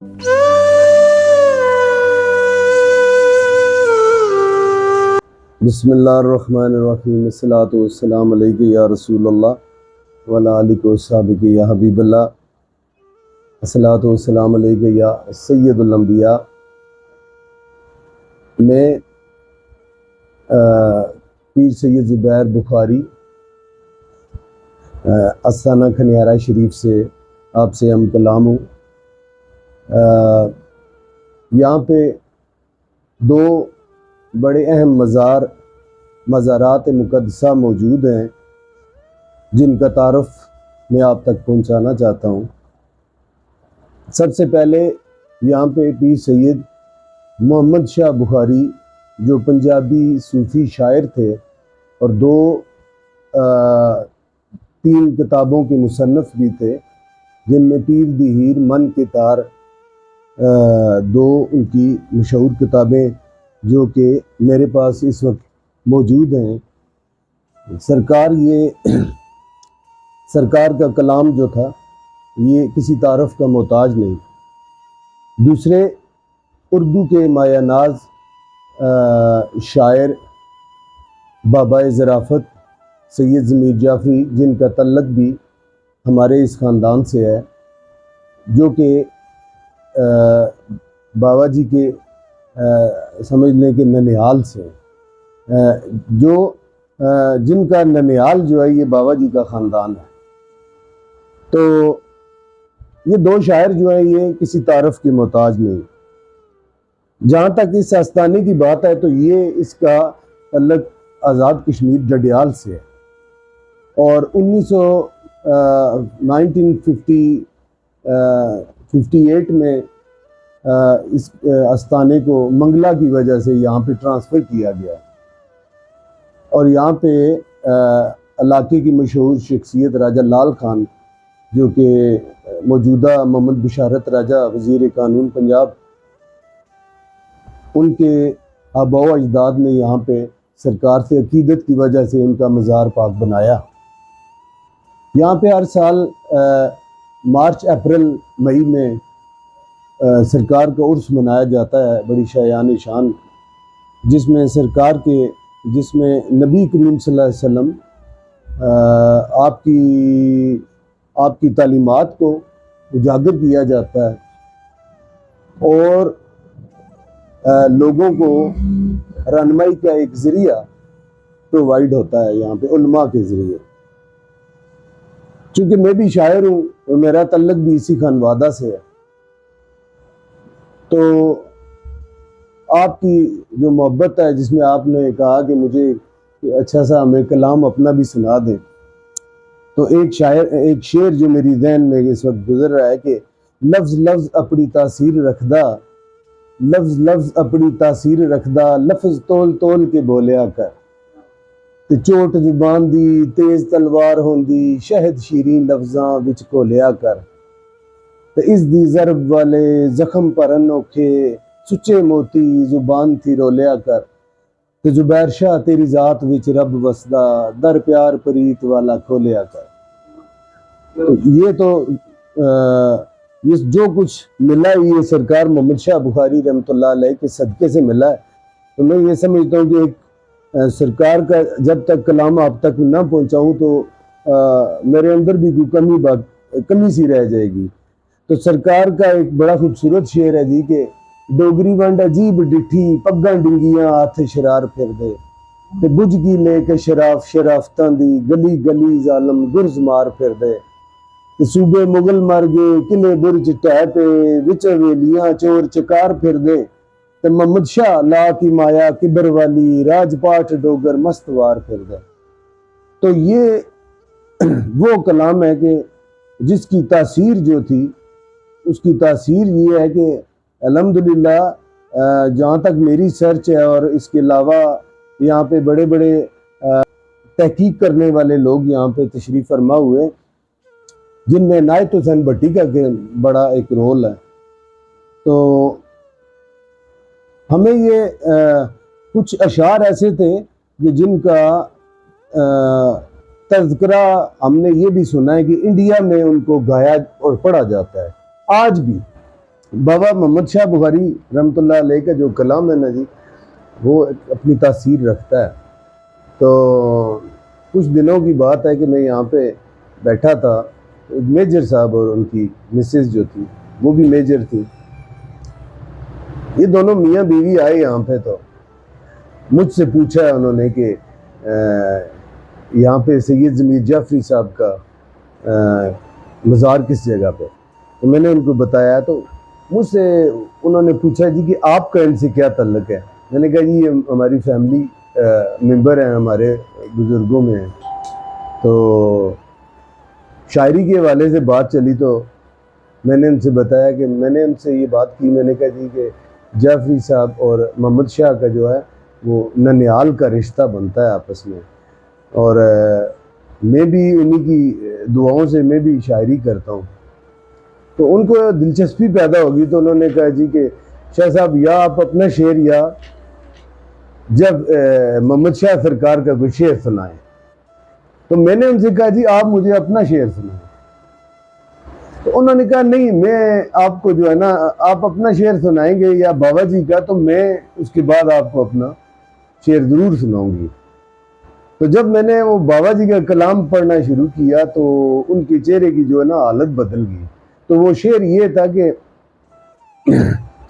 بسم اللہ الرحمن الرحیم، الصلاۃ والسلام علیک یا رسول اللہ وعلی آلک و صحابک یا حبیب اللہ، الصلاۃ والسلام علیک یا سید الانبیاء۔ میں پیر سید زبیر بخاری آستانہ کھنیارہ شریف سے آپ سے ہم کلام ہوں۔ یہاں پہ دو بڑے اہم مزارات مقدسہ موجود ہیں جن کا تعارف میں آپ تک پہنچانا چاہتا ہوں۔ سب سے پہلے یہاں پہ پیر سید محمد شاہ بخاری جو پنجابی صوفی شاعر تھے اور تین کتابوں کے مصنف بھی تھے، جن میں پیر دی ہیر، من کے تار، دو ان کی مشہور کتابیں جو کہ میرے پاس اس وقت موجود ہیں۔ سرکار کا کلام جو تھا یہ کسی تعارف کا محتاج نہیں۔ دوسرے اردو کے مایہ ناز شاعر بابا ظرافت سید ضمیر جعفری، جن کا تعلق بھی ہمارے اس خاندان سے ہے، جو کہ بابا جی کے سمجھ لیں کہ ننیال سے جن کا ننیال جو ہے یہ بابا جی کا خاندان ہے۔ تو یہ دو شاعر جو ہیں یہ کسی تعارف کے محتاج نہیں۔ جہاں تک اس آستانے کی بات ہے تو یہ اس کا تعلق آزاد کشمیر ڈڈیال سے ہے، اور 1958 میں اس آستانے کو منگلا کی وجہ سے یہاں پہ ٹرانسفر کیا گیا، اور یہاں پہ علاقے کی مشہور شخصیت راجہ لال خان، جو کہ موجودہ محمد بشارت راجہ وزیر قانون پنجاب، ان کے آباء و اجداد نے یہاں پہ سرکار سے عقیدت کی وجہ سے ان کا مزار پاک بنایا۔ یہاں پہ ہر سال مارچ اپریل مئی میں سرکار کا عرس منایا جاتا ہے، بڑی شایان شان، جس میں نبی کریم صلی اللہ علیہ وسلم آپ کی تعلیمات کو اجاگر کیا جاتا ہے، اور لوگوں کو رہنمائی کا ایک ذریعہ پرووائڈ ہوتا ہے یہاں پہ علماء کے ذریعے۔ چونکہ میں بھی شاعر ہوں اور میرا تعلق بھی اسی خانوادہ سے ہے، تو آپ کی جو محبت ہے، جس میں آپ نے کہا کہ مجھے اچھا سا ہمیں کلام اپنا بھی سنا دیں، تو ایک شعر جو میری ذہن میں اس وقت گزر رہا ہے کہ لفظ لفظ اپنی تاثیر رکھدا، لفظ لفظ اپنی تاثیر رکھدا، لفظ تول تول کے بولیا کر، تے چوٹ زبان دی تیز تلوار ہوندی، شہد شیریں لفظاں وچ کھولیا کر، تے اس دی ضرب والے زخم پر انوکھے سچے موتی زبان تھی رولیا کر، تے زبیر شاہ تیری ذات وچ رب وسدا، در پیار پریت والا کھولیا کر۔ یہ تو یہ جو کچھ ملا ہے یہ سرکار محمد شاہ بخاری رحمۃ اللہ علیہ کے صدقے سے ملا ہے۔ تو میں یہ سمجھتا ہوں کہ ایک سرکار کا جب تک کلام آپ تک نہ پہنچاؤں تو میرے اندر بھی کوئی کمی سی رہ جائے گی۔ تو سرکار کا ایک بڑا خوبصورت شعر ہے جی کہ ڈوگری ونڈ عجیب ڈٹھی، پگاں ڈنگیاں ہاتھ شرار پھر دے، تے بجھ گی لے کے شرافتاں دی، گلی گلی ظالم گرز مار پھر دے، تے صوبے مغل مر گئے قلعے برج ٹہ پہ، وچ ویلیاں چور چکار پھر دے، تے محمد شاہ لا کی مایا کبر والی، راج پاٹ ڈوگر مستوار پھر دے۔ تو یہ وہ کلام ہے کہ جس کی تاثیر جو تھی، اس کی تاثیر یہ ہے کہ الحمدللہ جہاں تک میری سرچ ہے، اور اس کے علاوہ یہاں پہ بڑے بڑے تحقیق کرنے والے لوگ یہاں پہ تشریف فرما ہوئے، جن میں عنایت حسین بھٹی کا بڑا ایک رول ہے۔ تو ہمیں یہ کچھ اشعار ایسے تھے کہ جن کا تذکرہ ہم نے یہ بھی سنا ہے کہ انڈیا میں ان کو گایا اور پڑھا جاتا ہے آج بھی۔ بابا محمد شاہ بخاری رحمۃ اللہ علیہ کا جو کلام ہے نا جی، وہ اپنی تاثیر رکھتا ہے. تو کچھ دنوں کی بات ہے کہ میں یہاں پہ بیٹھا تھا، ایک میجر صاحب اور ان کی مسز جو تھی وہ بھی میجر تھی، یہ دونوں میاں بیوی آئے یہاں پہ. تو مجھ سے پوچھا انہوں نے کہ یہاں پہ سید ضمیر جعفری صاحب کا مزار کس جگہ پہ. تو میں نے ان کو بتایا. تو مجھ سے انہوں نے پوچھا جی کہ آپ کا ان سے کیا تعلق ہے. میں نے کہا جی یہ ہماری فیملی ممبر ہیں، ہمارے بزرگوں میں ہیں. تو شاعری کے حوالے سے بات چلی تو میں نے ان سے بتایا کہ میں نے ان سے یہ بات کی. میں نے کہا جی کہ جعفری صاحب اور محمد شاہ کا جو ہے وہ ننیال کا رشتہ بنتا ہے آپس میں، اور میں بھی انہی کی دعاؤں سے میں بھی شاعری کرتا ہوں. تو ان کو دلچسپی پیدا ہوگی تو انہوں نے کہا جی کہ شاہ صاحب یا آپ اپنا شعر یا جب محمد شاہ سرکار کا کوئی شعر سنائیں. تو میں نے ان سے کہا جی آپ مجھے اپنا شعر سنائیں. تو انہوں نے کہا نہیں، میں آپ کو جو ہے نا آپ اپنا شعر سنائیں گے یا بابا جی کا، تو میں اس کے بعد آپ کو اپنا شعر ضرور سناؤں گی. تو جب میں نے وہ بابا جی کا کلام پڑھنا شروع کیا تو ان کے چہرے کی جو ہے نا حالت بدل گئی. تو وہ شعر یہ تھا کہ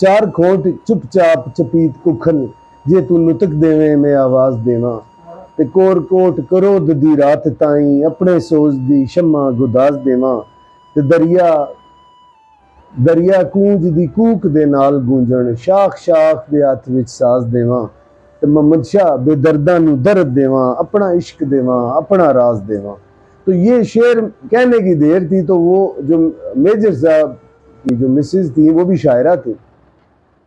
چار کھوٹ چپ چاپ چپیت ککھن جے تو نتک دیویں میں آواز دیواں تے کور کوٹ کرود دی رات تائیں اپنے سوز دی شمع گداز دیواں تے دریا کونج دی کوک دے نال گونجن شاخ شاخ دے ہاتھ وچ ساز دیواں تے محمد شاہ بے درداں نو درد دیواں اپنا عشق دیواں اپنا راز دیواں. تو یہ شعر کہنے کی دیر تھی. تو وہ جو میجر صاحب کی جو مسز تھی وہ بھی شاعرہ تھی،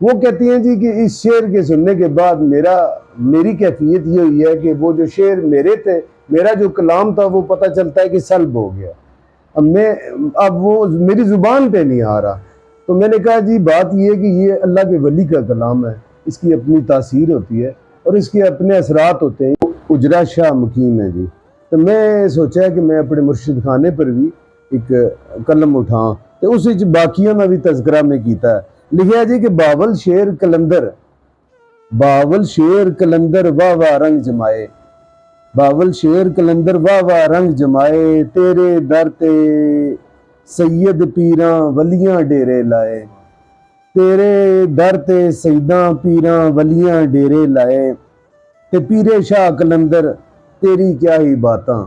وہ کہتی ہیں جی کہ اس شعر کے سننے کے بعد میری کیفیت یہ ہوئی ہے کہ وہ جو شعر میرے تھے، میرا جو کلام تھا وہ پتہ چلتا ہے کہ سلب ہو گیا. اب وہ میری زبان پہ نہیں آ رہا. تو میں نے کہا جی بات یہ ہے کہ یہ اللہ کے ولی کا کلام ہے، اس کی اپنی تاثیر ہوتی ہے اور اس کے اپنے اثرات ہوتے ہیں. اجرا شاہ مقیم ہے جی. تو میں سوچا کہ میں اپنے مرشد خانے پر بھی ایک قلم اٹھاں تو اس باقیوں میں بھی تذکرہ میں کیتا ہے. لکھا جی کہ باول شیر کلندر واہ واہ رنگ جمائے، باول شیر کلندر واہ واہ رنگ جمائے تیرے در تے سید پیراں ولیاں ڈیرے لائے، تیرے در تے سیداں پیراں ولیاں ڈیرے لائے تے پیرے شاہ کلندر تیری کیا ہی باتاں،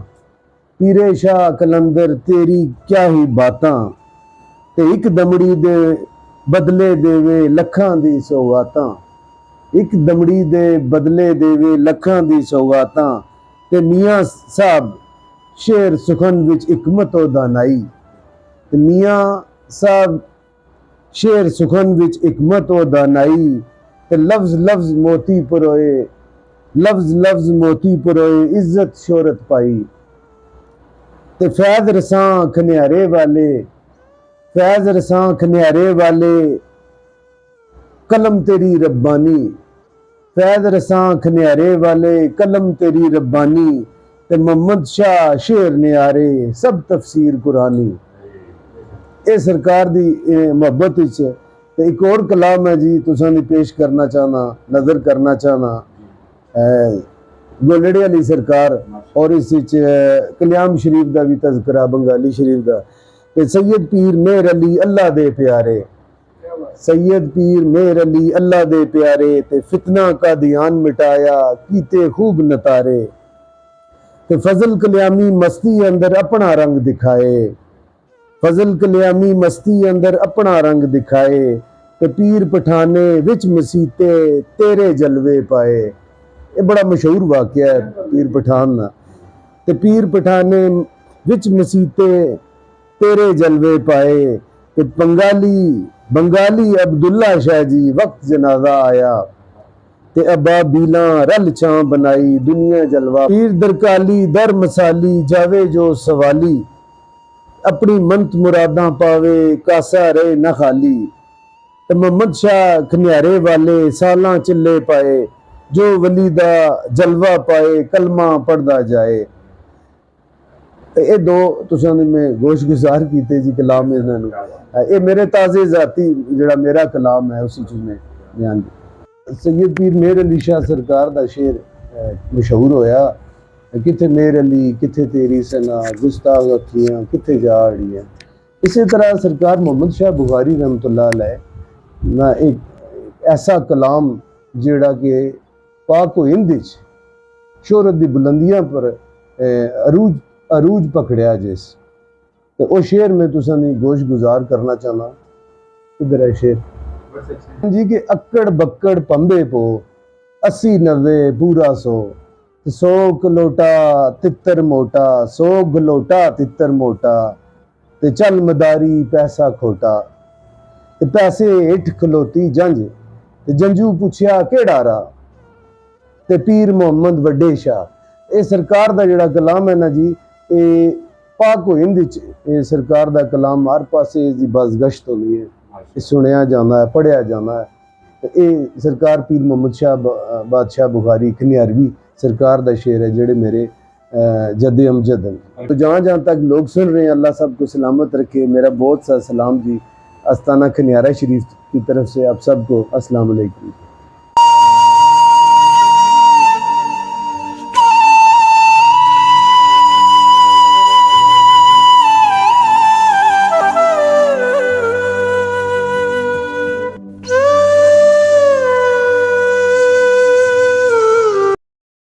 پیرے شاہ کلندر تیری کیا ہی باتاں تے ایک دمڑی دے بدلے دیوے لکھاں دی سوغاتاں، ایک دمڑی دے بدلے دیوے لکھاں دی سوغاتاں تے میاں صاحب شعر سخن وچ حکمت و دانائی، تے میاں صاحب شعر سخن وچ حکمت و دانائی تے لفظ لفظ موتی پروئے عزت شہرت پائی تے فیض رساں کھنیارے والے قلم تیری ربانی، فیض رساں کھنیارے والے قلم تیری ربانی تے محمد شاہ شعر نیارے سب تفسیر قرآنی. اے سرکار دی محبت وچ تے ایک اور کلام ہے جی تساں دی پیش کرنا چاہنا نظر کرنا چاہنا گولڑے علی سرکار، اور اس وچ کلیام شریف دا بھی تذکرہ بنگالی شریف دا تے سید پیر مہر علی اللہ دے پیارے، سید پیر مہر علی اللہ دے پیارے تے فتنہ کا دیان مٹایا کیتے خوب نتارے تے فضل کلیامی مستی اندر اپنا رنگ دکھائے، فضل کلیامی مستی اندر اپنا رنگ دکھائے تے پیر پٹھانے وچ مسیتے تیرے جلوے پائے. یہ بڑا مشہور واقعہ ہے پیر پٹھان نا. تے پیر پٹھانے وچ مسیتے تیرے جلوے پائے تے بنگالی عبداللہ شاہ جی وقت جنازہ آیا تے ابا بیلاں رل چھاں بنائی دنیا جلوہ پیر درکالی در مسالی جاوے جو سوالی اپنی منت مراداں پاوے کاسا رہے نہ خالی تے محمد شاہ کھنیارے والے سالاں چلے پائے جو ولی دا جلوہ پائے کلمہ پڑھدا جائے. یہ دو تساں نے میں گوش گزار کیتے جی کلام انہاں نو یہ میرے تازے ذاتی جڑا میرا کلام ہے اسی چیز میں بیان کیا سید پیر مہر علی شاہ سرکار دا شعر مشہور ہویا کتھے مہر علی کتھے تیری سنا گستاخ اکھیاں کتھے جا اڑیاں اسی طرح سرکار محمد شاہ بخاری رحمۃ اللہ علیہ نہ ایک ایسا کلام جڑا کہ پاک و ہند وچ شہرت دی بلندیاں پر عروج پکڑیا جس تو وہ شعر میں تساں دی گوش گزار کرنا چاہنا ادھر ہے شعر جی کہ اکڑ بکڑ پمبے پو 80 90 پورا 100 کلوٹا تتر موٹا 100 گلوٹا تتر موٹا تے چل مداری پیسہ کھوٹا تے پیسے ہٹ کھلوتی جنج تے جنجو پوچھیا کیڑا را تے پیر محمد وڈے شاہ اے سرکار دا جڑا کلام ہے نا جی اے پاک و ہند وچ اے سرکار دا کلام ہر پاسے دی بازگشت ہونی ہے اے سنیا جانا ہے پڑھیا جانا ہے اے سرکار پیر محمد شاہ بادشاہ بخاری کھنیاروی سرکار دا شعر ہے جڑے میرے جد امجد ہیں تو جہاں جہاں تک لوگ سن رہے ہیں اللہ سب کو سلامت رکھے میرا بہت سا سلام جی استانہ کھنیارہ شریف کی طرف سے آپ سب کو السلام علیکم